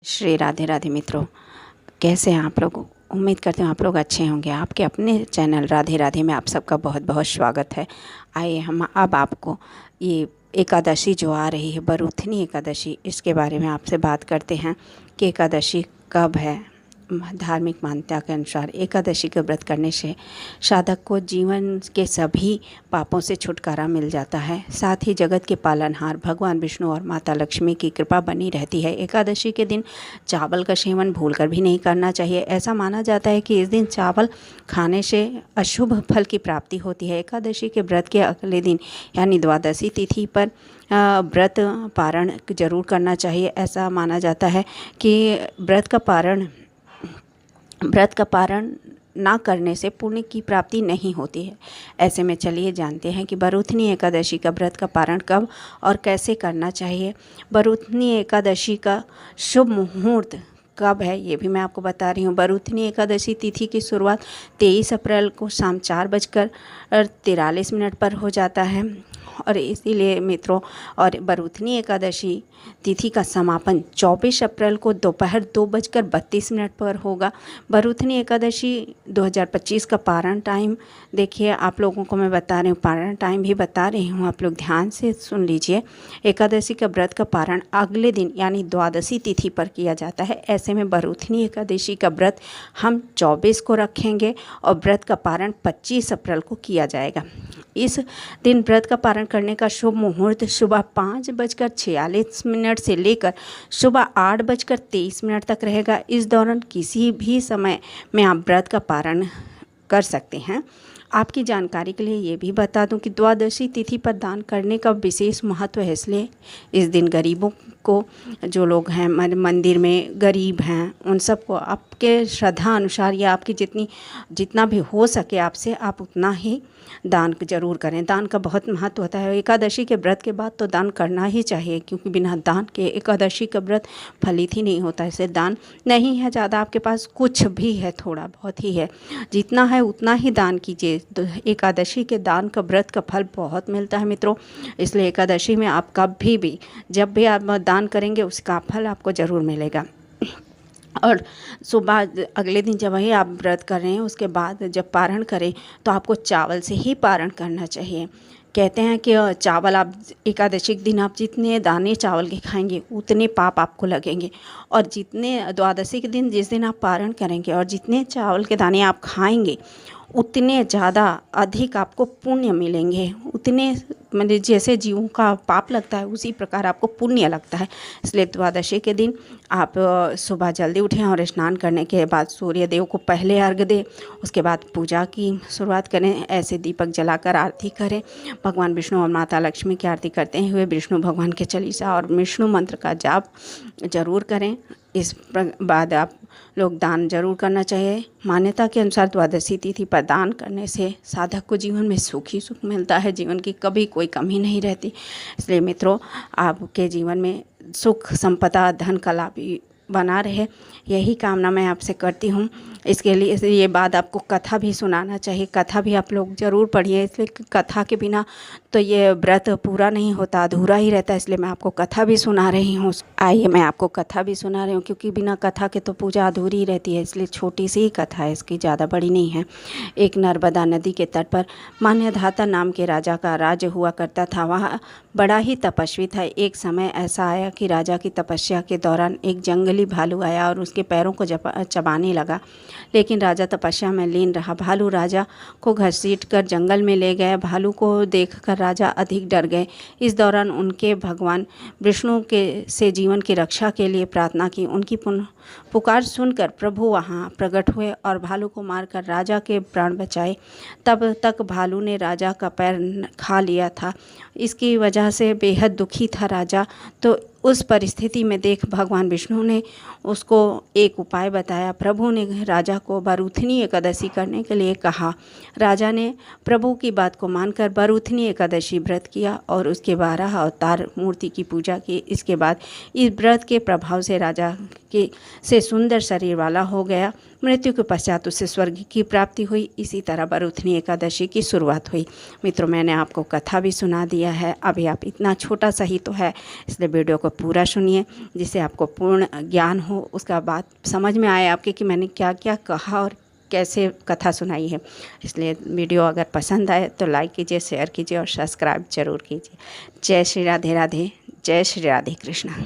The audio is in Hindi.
श्री राधे राधे मित्रों, कैसे हैं आप लोग। उम्मीद करते हैं आप लोग अच्छे होंगे। आपके अपने चैनल राधे राधे में आप सबका बहुत बहुत स्वागत है। आइए हम अब आपको ये एकादशी जो आ रही है, बरूथनी एकादशी, इसके बारे में आपसे बात करते हैं कि एकादशी कब है। धार्मिक मान्यता के अनुसार एकादशी का व्रत करने से साधक को जीवन के सभी पापों से छुटकारा मिल जाता है। साथ ही जगत के पालनहार भगवान विष्णु और माता लक्ष्मी की कृपा बनी रहती है। एकादशी के दिन चावल का सेवन भूलकर भी नहीं करना चाहिए। ऐसा माना जाता है कि इस दिन चावल खाने से अशुभ फल की प्राप्ति होती है। एकादशी के व्रत के अगले दिन यानी द्वादशी तिथि पर व्रत पारण जरूर करना चाहिए। ऐसा माना जाता है कि व्रत का पारण ना करने से पुण्य की प्राप्ति नहीं होती है। ऐसे में चलिए जानते हैं कि बरूथनी एकादशी का व्रत का पारण कब और कैसे करना चाहिए। बरूथनी एकादशी का शुभ मुहूर्त कब है ये भी मैं आपको बता रही हूँ। बरूथनी एकादशी तिथि की शुरुआत 23 अप्रैल को शाम 4:43 पर हो जाता है और इसीलिए मित्रों, और बरूथनी एकादशी तिथि का समापन 24 अप्रैल को दोपहर 2:32 पर होगा। बरूथनी एकादशी 2025 का पारण टाइम देखिए, आप लोगों को मैं बता रही हूँ, पारण टाइम भी बता रही हूँ, आप लोग ध्यान से सुन लीजिए। एकादशी का व्रत का पारण अगले दिन यानी द्वादशी तिथि पर किया जाता है। ऐसे में बरूथनी एकादशी का व्रत हम 24 को रखेंगे और व्रत का पारण 25 अप्रैल को किया जाएगा। इस दिन व्रत का पारण करने का शुभ मुहूर्त सुबह 5:46 से लेकर सुबह 8:23 तक रहेगा। इस दौरान किसी भी समय में आप व्रत का पारण कर सकते हैं। आपकी जानकारी के लिए ये भी बता दूं कि द्वादशी तिथि पर दान करने का विशेष महत्व है। इसलिए इस दिन गरीबों को, जो लोग हैं मंदिर में गरीब हैं, उन सबको आपके श्रद्धा अनुसार या आपकी जितना भी हो सके आपसे, आप उतना ही दान जरूर करें। दान का बहुत महत्व होता है। एकादशी के व्रत के बाद तो दान करना ही चाहिए, क्योंकि बिना दान के एकादशी का व्रत फलित ही नहीं होता। इसे दान नहीं है ज़्यादा आपके पास, कुछ भी है, थोड़ा बहुत ही है, जितना है उतना ही दान कीजिए। तो एकादशी के दान का व्रत का फल बहुत मिलता है मित्रों। इसलिए एकादशी में आप कभी भी, जब भी आप दान करेंगे, उसका फल आपको ज़रूर मिलेगा। और सुबह अगले दिन जब वही आप व्रत कर रहे हैं, उसके बाद जब पारण करें तो आपको चावल से ही पारण करना चाहिए। कहते हैं कि चावल आप एकादशी के दिन आप जितने दाने चावल के खाएंगे उतने पाप आपको लगेंगे, और जितने द्वादशी के दिन जिस दिन आप पारण करेंगे और जितने चावल के दाने आप खाएंगे उतने ज़्यादा अधिक आपको पुण्य मिलेंगे। उतने मतलब जैसे जीवों का पाप लगता है उसी प्रकार आपको पुण्य लगता है। इसलिए द्वादशी के दिन आप सुबह जल्दी उठें और स्नान करने के बाद सूर्य देव को पहले अर्घ्य दें, उसके बाद पूजा की शुरुआत करें। ऐसे दीपक जलाकर आरती करें। भगवान विष्णु और माता लक्ष्मी की आरती करते हुए विष्णु भगवान के चालीसा और विष्णु मंत्र का जाप जरूर करें। इस बाद आप लोग दान जरूर करना चाहिए। मान्यता के अनुसार द्वादशी तिथि पर दान करने से साधक को जीवन में सुख ही सुख मिलता है, जीवन की कभी कोई कमी नहीं रहती। इसलिए मित्रों, आपके जीवन में सुख, संपदा, धन का लाभ बना रहे, यही कामना मैं आपसे करती हूँ। इसके लिए ये बाद आपको कथा भी सुनाना चाहिए। कथा भी आप लोग ज़रूर पढ़िए, इसलिए कथा के बिना तो ये व्रत पूरा नहीं होता, अधूरा ही रहता है। इसलिए मैं आपको कथा भी सुना रही हूँ। आइए मैं आपको कथा भी सुना रही हूँ, क्योंकि बिना कथा के तो पूजा अधूरी रहती है। इसलिए छोटी सी ही कथा है, इसकी ज़्यादा बड़ी नहीं है। एक नर्मदा नदी के तट पर मान्यधाता नाम के राजा का राज्य हुआ करता था। वह बड़ा ही तपस्वी था। एक समय ऐसा आया कि राजा की तपस्या के दौरान एक जंगली भालू आया और उसके पैरों को चबाने लगा, लेकिन राजा तपस्या में लीन रहा। भालू राजा को घसीटकर जंगल में ले गया। भालू को देखकर राजा अधिक डर गए। इस दौरान उनके भगवान विष्णु से जीवन की रक्षा के लिए प्रार्थना की। उनकी पुकार सुनकर प्रभु वहां प्रकट हुए और भालू को मारकर राजा के प्राण बचाए। तब तक भालू ने राजा का पैर खा लिया था। इसकी वजह से बेहद दुखी था राजा। तो उस परिस्थिति में देख भगवान विष्णु ने उसको एक उपाय बताया। प्रभु ने राजा को बरूथनी एकादशी करने के लिए कहा। राजा ने प्रभु की बात को मानकर बरूथनी एकादशी व्रत किया और उसके 12 अवतार मूर्ति की पूजा की। इसके बाद इस व्रत के प्रभाव से राजा से सुंदर शरीर वाला हो गया। मृत्यु के पश्चात उसे स्वर्ग की प्राप्ति हुई। इसी तरह बरूथनी एकादशी की शुरुआत हुई। मित्रों, मैंने आपको कथा भी सुना दिया है। अभी आप इतना छोटा सा ही तो है, इसलिए वीडियो को पूरा सुनिए जिससे आपको पूर्ण ज्ञान हो, उसका बात समझ में आए आपके कि मैंने क्या क्या कहा और कैसे कथा सुनाई है। इसलिए वीडियो अगर पसंद आए तो लाइक कीजिए, शेयर कीजिए और सब्सक्राइब जरूर कीजिए। जय श्री राधे राधे, जय श्री राधे कृष्णा।